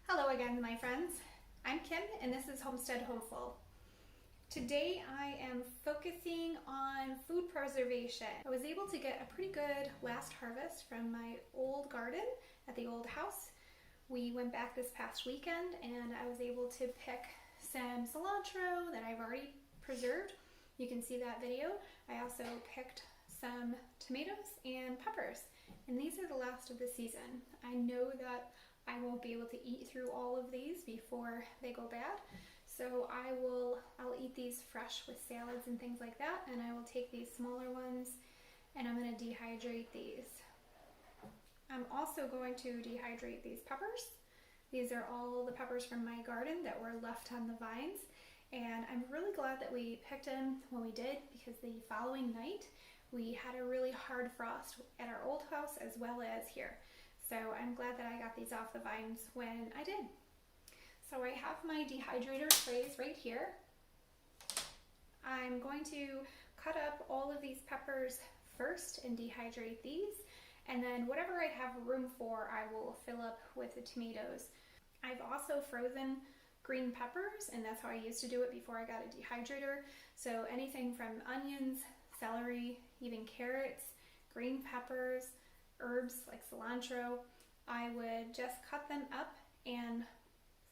Hello again, my friends. I'm Kim and this is Homestead Hopeful. Today I am focusing on food preservation. I was able to get a pretty good last harvest from my old garden at the old house. We went back this past weekend and I was able to pick some cilantro that I've already preserved. You can see that video. I also picked some tomatoes and peppers, and these are the last of the season. I know that I won't be able to eat through all of these before they go bad, so I'll eat these fresh with salads and things like that, and I will take these smaller ones and I'm going to dehydrate these. I'm also going to dehydrate these peppers. These are all the peppers from my garden that were left on the vines, and I'm really glad that we picked them when we did, because the following night we had a really hard frost at our old house as well as here. So I'm glad that I got these off the vines when I did. So I have my dehydrator trays right here. I'm going to cut up all of these peppers first and dehydrate these, and then whatever I have room for I will fill up with the tomatoes. I've also frozen green peppers, and that's how I used to do it before I got a dehydrator. So anything from onions, celery, even carrots, green peppers, herbs like cilantro, I would just cut them up and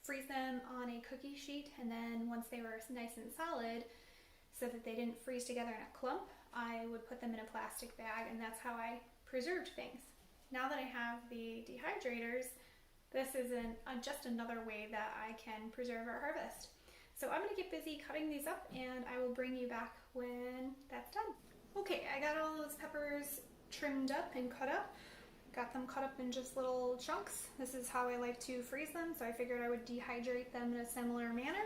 freeze them on a cookie sheet, and then once they were nice and solid so that they didn't freeze together in a clump, I would put them in a plastic bag, and that's how I preserved things. Now that I have the dehydrators, this is just another way that I can preserve our harvest. So I'm going to get busy cutting these up and I will bring you back when that's done. Okay, I got all those peppers trimmed up and cut up. Got them cut up in just little chunks. This is how I like to freeze them, so I figured I would dehydrate them in a similar manner.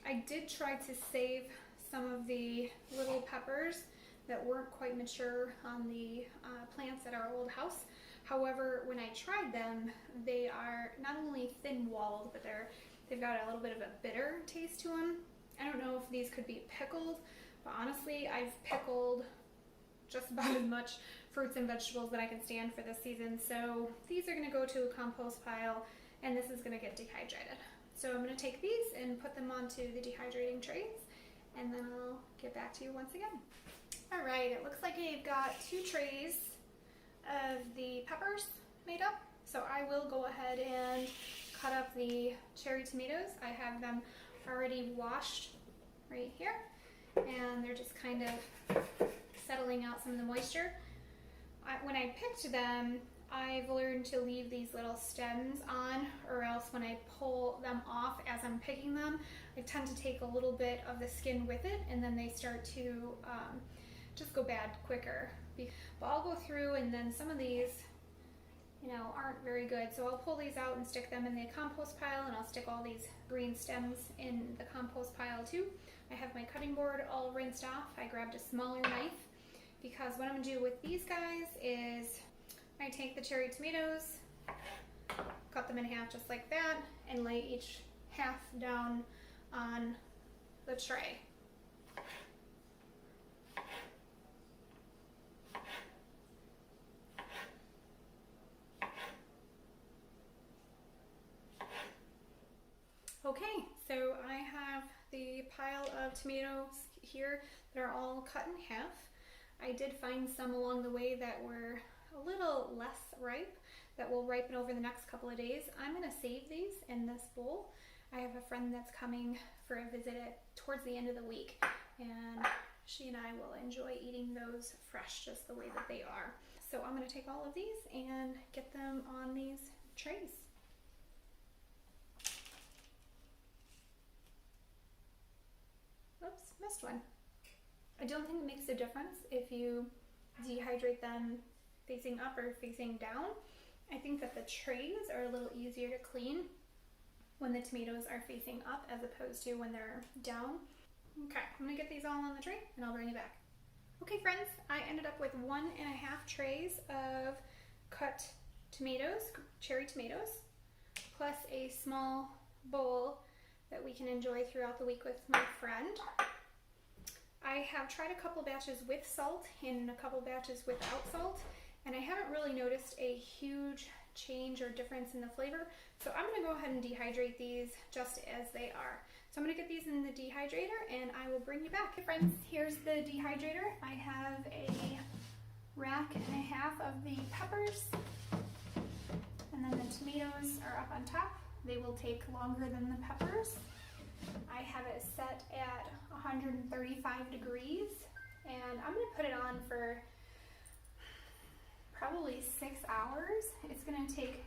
I did try to save some of the little peppers that weren't quite mature on the plants at our old house. However, when I tried them, they are not only thin-walled, but they've got a little bit of a bitter taste to them. I don't know if these could be pickled, but honestly, I've pickled just about as much fruits and vegetables that I can stand for this season. So these are going to go to a compost pile, and this is going to get dehydrated. So I'm going to take these and put them onto the dehydrating trays, and then I'll get back to you once again. All right, it looks like I've got 2 trays of the peppers made up. So I will go ahead and cut up the cherry tomatoes. I have them already washed right here, and they're just kind of settling out some of the moisture. When I picked them, I've learned to leave these little stems on, or else when I pull them off as I'm picking them, I tend to take a little bit of the skin with it, and then they start to just go bad quicker. But I'll go through, and then some of these, aren't very good, so I'll pull these out and stick them in the compost pile, and I'll stick all these green stems in the compost pile too. I have my cutting board all rinsed off. I grabbed a smaller knife, because what I'm going to do with these guys is I take the cherry tomatoes, cut them in half just like that, and lay each half down on the tray. Okay, so I have the pile of tomatoes here that are all cut in half. I did find some along the way that were a little less ripe that will ripen over the next couple of days. I'm going to save these in this bowl. I have a friend that's coming for a visit towards the end of the week, and she and I will enjoy eating those fresh just the way that they are. So I'm going to take all of these and get them on these trays. Oops, missed one. I don't think it makes a difference if you dehydrate them facing up or facing down. I think that the trays are a little easier to clean when the tomatoes are facing up as opposed to when they're down. Okay, I'm gonna get these all on the tray and I'll bring you back. Okay friends, I ended up with 1.5 trays of cut tomatoes, cherry tomatoes, plus a small bowl that we can enjoy throughout the week with my friend. I have tried a couple batches with salt and a couple batches without salt, and I haven't really noticed a huge change or difference in the flavor. So I'm going to go ahead and dehydrate these just as they are. So I'm going to get these in the dehydrator and I will bring you back. Okay, friends, here's the dehydrator. I have a rack and a half of the peppers, and then the tomatoes are up on top. They will take longer than the peppers. I have it set at 135 degrees, and I'm going to put it on for probably 6 hours. It's going to take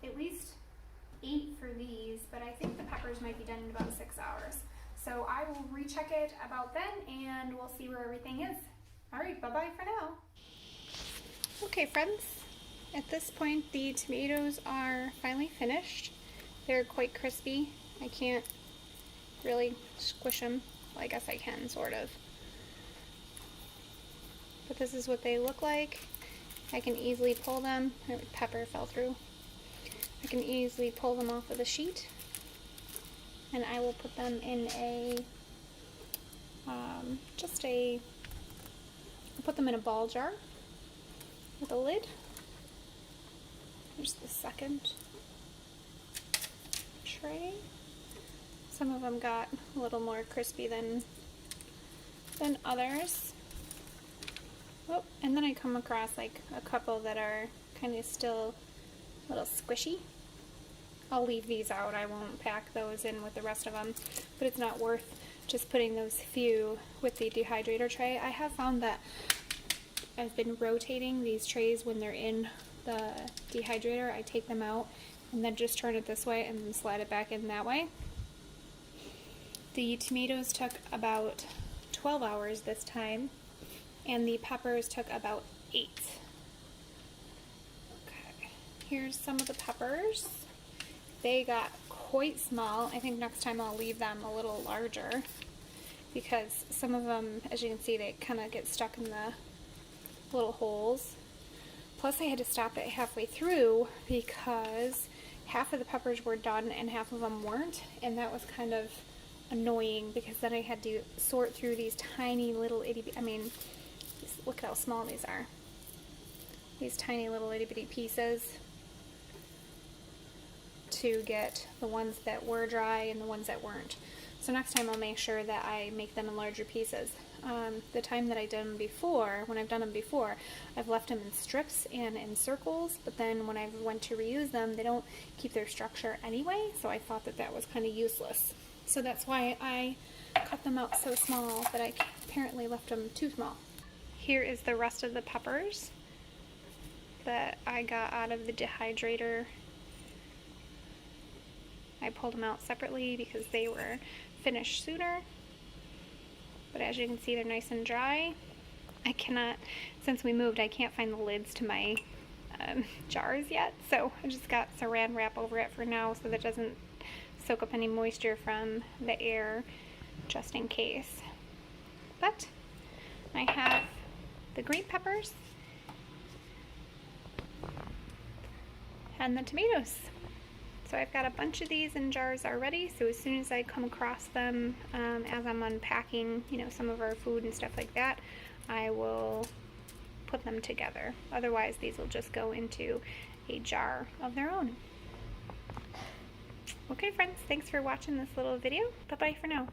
at least 8 for these, but I think the peppers might be done in about 6 hours. So I will recheck it about then and we'll see where everything is. All right, bye-bye for now. Okay, friends, at this point the tomatoes are finally finished. They're quite crispy. I can't really squish them. Well, I guess I can, sort of. But this is what they look like. I can easily pull them. The pepper fell through. I can easily pull them off of the sheet, and I will put them in a, I'll put them in a ball jar with a lid. Here's the second tray. Some of them got a little more crispy than others. Oh, and then I come across like a couple that are kind of still a little squishy. I'll leave these out. I won't pack those in with the rest of them, but it's not worth just putting those few with the dehydrator tray. I have found that I've been rotating these trays when they're in the dehydrator. I take them out and then just turn it this way and then slide it back in that way. The tomatoes took about 12 hours this time, and the peppers took about 8. Okay, here's some of the peppers. They got quite small. I think next time I'll leave them a little larger because some of them, as you can see, they kind of get stuck in the little holes. Plus I had to stop it halfway through because half of the peppers were done and half of them weren't, and that was kind of annoying because then I had to sort through these tiny little look at how small these are. These tiny little itty bitty pieces to get the ones that were dry and the ones that weren't. So next time I'll make sure that I make them in larger pieces. The time that I did them before, when I've done them before, I've left them in strips and in circles, but then when I went to reuse them, they don't keep their structure anyway, so I thought that that was kind of useless. So that's why I cut them out so small, but I apparently left them too small. Here is the rest of the peppers that I got out of the dehydrator. I pulled them out separately because they were finished sooner. But as you can see, they're nice and dry. I cannot, since we moved, I can't find the lids to my jars yet. So I just got saran wrap over it for now so that it doesn't soak up any moisture from the air, just in case. But I have the green peppers and the tomatoes. So I've got a bunch of these in jars already, so as soon as I come across them as I'm unpacking, some of our food and stuff like that, I will put them together. Otherwise, these will just go into a jar of their own. Okay, friends, thanks for watching this little video. Bye-bye for now.